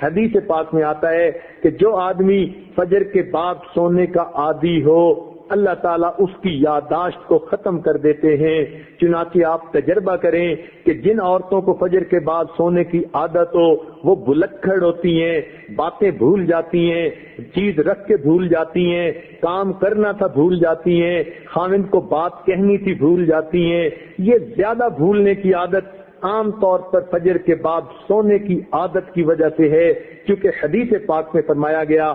حدیث پاک میں آتا ہے کہ جو آدمی فجر کے بعد سونے کا عادی ہو اللہ تعالیٰ اس کی یادداشت کو ختم کر دیتے ہیں۔ چنانچہ آپ تجربہ کریں کہ جن عورتوں کو فجر کے بعد سونے کی عادت ہو وہ بلکھڑ ہوتی ہیں، باتیں بھول جاتی ہیں، چیز رکھ کے بھول جاتی ہیں، کام کرنا تھا بھول جاتی ہیں، خاوند کو بات کہنی تھی بھول جاتی ہیں۔ یہ زیادہ بھولنے کی عادت عام طور پر فجر کے بعد سونے کی عادت کی وجہ سے ہے، کیونکہ حدیث پاک میں فرمایا گیا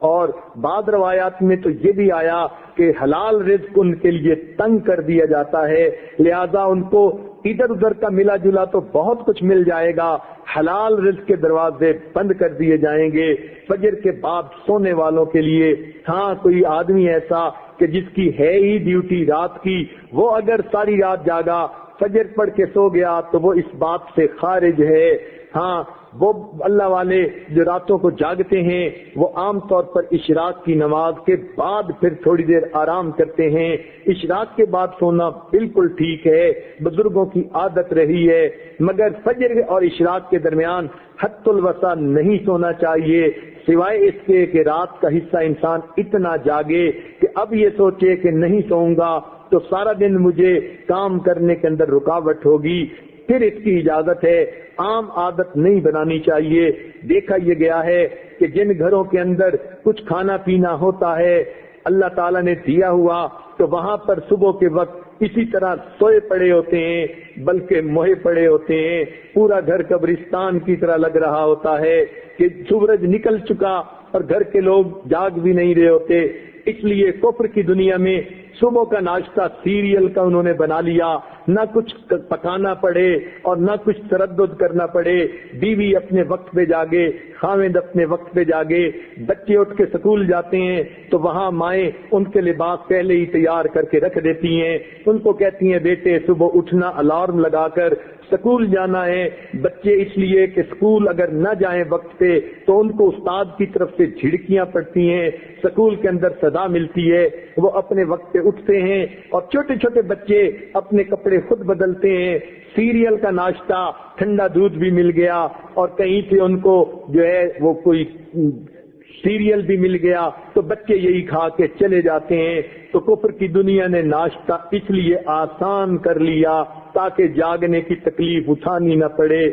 اور بعض روایات میں تو یہ بھی آیا کہ حلال رزق ان کے لیے تنگ کر دیا جاتا ہے، لہذا ان کو ادھر ادھر کا ملا جلا تو بہت کچھ مل جائے گا، حلال رزق کے دروازے بند کر دیے جائیں گے فجر کے بعد سونے والوں کے لیے۔ ہاں کوئی آدمی ایسا کہ جس کی ہے ہی ڈیوٹی رات کی، وہ اگر ساری رات جاگا فجر پڑھ کے سو گیا تو وہ اس بات سے خارج ہے۔ ہاں وہ اللہ والے جو راتوں کو جاگتے ہیں وہ عام طور پر اشراق کی نماز کے بعد پھر تھوڑی دیر آرام کرتے ہیں۔ اشراق کے بعد سونا بالکل ٹھیک ہے، بزرگوں کی عادت رہی ہے، مگر فجر اور اشراق کے درمیان حد الوسع نہیں سونا چاہیے، سوائے اس کے کہ رات کا حصہ انسان اتنا جاگے کہ اب یہ سوچے کہ نہیں سوؤں گا تو سارا دن مجھے کام کرنے کے اندر رکاوٹ ہوگی، پھر اس کی اجازت ہے۔ عام عادت نہیں بنانی چاہیے۔ دیکھا یہ گیا ہے کہ جن گھروں کے اندر کچھ کھانا پینا ہوتا ہے اللہ تعالیٰ نے دیا ہوا تو وہاں پر صبح کے وقت اسی طرح سوئے پڑے ہوتے ہیں، بلکہ موہے پڑے ہوتے ہیں، پورا گھر قبرستان کی طرح لگ رہا ہوتا ہے کہ سورج نکل چکا اور گھر کے لوگ جاگ بھی نہیں رہے ہوتے۔ اس لیے کفر کی دنیا میں صبح کا ناشتہ سیریل کا انہوں نے بنا لیا، نہ کچھ پکانا پڑے اور نہ کچھ تردد کرنا پڑے، بیوی اپنے وقت پہ جاگے، خاوند اپنے وقت پہ جاگے، بچے اٹھ کے سکول جاتے ہیں تو وہاں مائیں ان کے لباس پہلے ہی تیار کر کے رکھ دیتی ہیں، ان کو کہتی ہیں بیٹے صبح اٹھنا الارم لگا کر سکول جانا ہے۔ بچے اس لیے کہ سکول اگر نہ جائیں وقت پہ تو ان کو استاد کی طرف سے جھڑکیاں پڑتی ہیں، سکول کے اندر سزا ملتی ہے، وہ اپنے وقت پہ اٹھتے ہیں اور چھوٹے چھوٹے بچے اپنے کپڑے خود بدلتے ہیں، سیریل کا ناشتہ، ٹھنڈا دودھ بھی مل گیا اور کہیں سے ان کو جو ہے وہ کوئی سیریل بھی مل گیا تو بچے یہی کھا کے چلے جاتے ہیں۔ تو کفر کی دنیا نے ناشتہ اس لیے آسان کر لیا تاکہ جاگنے کی تکلیف اٹھانی نہ پڑے۔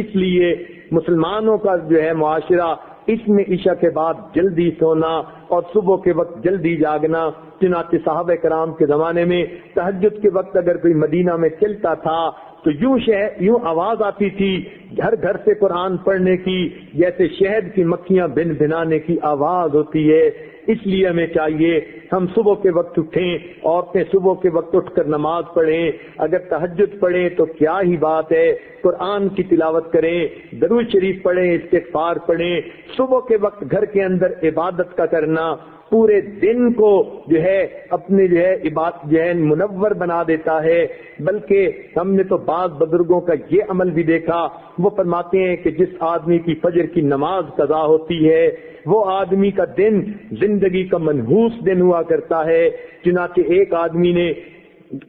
اس لیے مسلمانوں کا جو ہے معاشرہ اس میں عشاء کے بعد جلدی سونا اور صبح کے وقت جلدی جاگنا۔ چنانچہ صحابہ کرام کے زمانے میں تہجد کے وقت اگر کوئی مدینہ میں چلتا تھا تو یوں آواز آتی تھی گھر گھر سے قرآن پڑھنے کی، جیسے شہد کی مکھیاں بن بھنانے کی آواز ہوتی ہے۔ اس لیے ہمیں چاہیے ہم صبح کے وقت اٹھیں، عورتیں صبح کے وقت اٹھ کر نماز پڑھیں، اگر تہجد پڑھیں تو کیا ہی بات ہے، قرآن کی تلاوت کریں، درود شریف پڑھیں، استغفار پڑھیں۔ صبح کے وقت گھر کے اندر عبادت کا کرنا پورے دن کو جو ہے اپنے جو ہے عبادت جو ہے منور بنا دیتا ہے۔ بلکہ ہم نے تو بعض بزرگوں کا یہ عمل بھی دیکھا، وہ فرماتے ہیں کہ جس آدمی کی فجر کی نماز قضا ہوتی ہے وہ آدمی کا دن زندگی کا منحوس دن ہوا کرتا ہے۔ چنانچہ ایک آدمی نے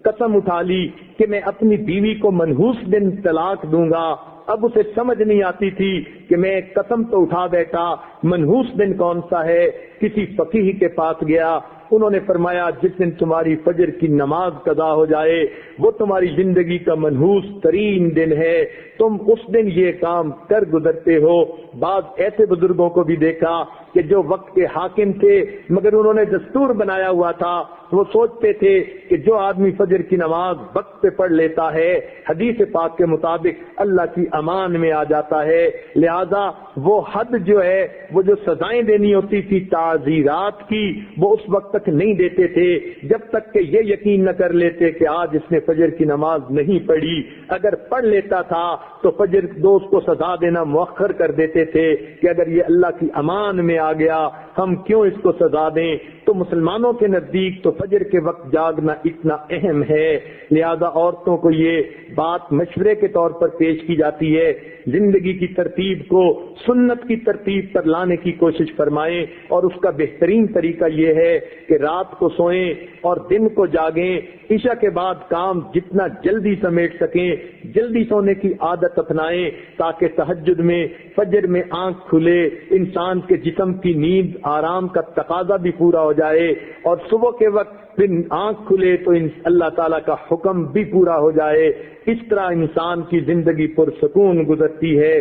قسم اٹھا لی کہ میں اپنی بیوی کو منحوس دن طلاق دوں گا۔ اب اسے سمجھ نہیں آتی تھی کہ میں قسم تو اٹھا بیٹھا، منحوس دن کون سا ہے؟ کسی فقیہ کے پاس گیا، انہوں نے فرمایا جس دن تمہاری فجر کی نماز قضا ہو جائے وہ تمہاری زندگی کا منحوس ترین دن ہے، تم اس دن یہ کام کر گزرتے ہو۔ بعض ایسے بزرگوں کو بھی دیکھا کہ جو وقت کے حاکم تھے مگر انہوں نے دستور بنایا ہوا تھا، وہ سوچتے تھے کہ جو آدمی فجر کی نماز وقت پہ پڑھ لیتا ہے حدیث پاک کے مطابق اللہ کی امان میں آ جاتا ہے، لہذا وہ حد جو ہے وہ جو سزائیں دینی ہوتی تھی تعزیرات کی وہ اس وقت تک نہیں دیتے تھے جب تک کہ یہ یقین نہ کر لیتے کہ آج اس نے فجر کی نماز نہیں پڑھی۔ اگر پڑھ لیتا تھا تو فجر دوست کو سزا دینا مؤخر کر دیتے تھے کہ اگر یہ اللہ کی امان میں آ گیا ہم کیوں اس کو سزا دیں۔ تو مسلمانوں کے نزدیک تو فجر کے وقت جاگنا اتنا اہم ہے، لہذا عورتوں کو یہ بات مشورے کے طور پر پیش کی جاتی ہے، زندگی کی ترتیب کو سنت کی ترتیب پر لانے کی کوشش فرمائیں، اور اس کا بہترین طریقہ یہ ہے کہ رات کو سوئیں اور دن کو جاگیں، عشاء کے بعد کام جتنا جلدی سمیٹ سکیں جلدی سونے کی عادت اپنائیں، تاکہ تہجد میں فجر میں آنکھ کھلے، انسان کے جسم کی نیند آرام کا تقاضا بھی پورا ہو جائے، اور صبح کے وقت پھر آنکھ کھلے تو اللہ تعالیٰ کا حکم بھی پورا ہو جائے۔ اس طرح انسان کی زندگی پرسکون گزرتی ہے۔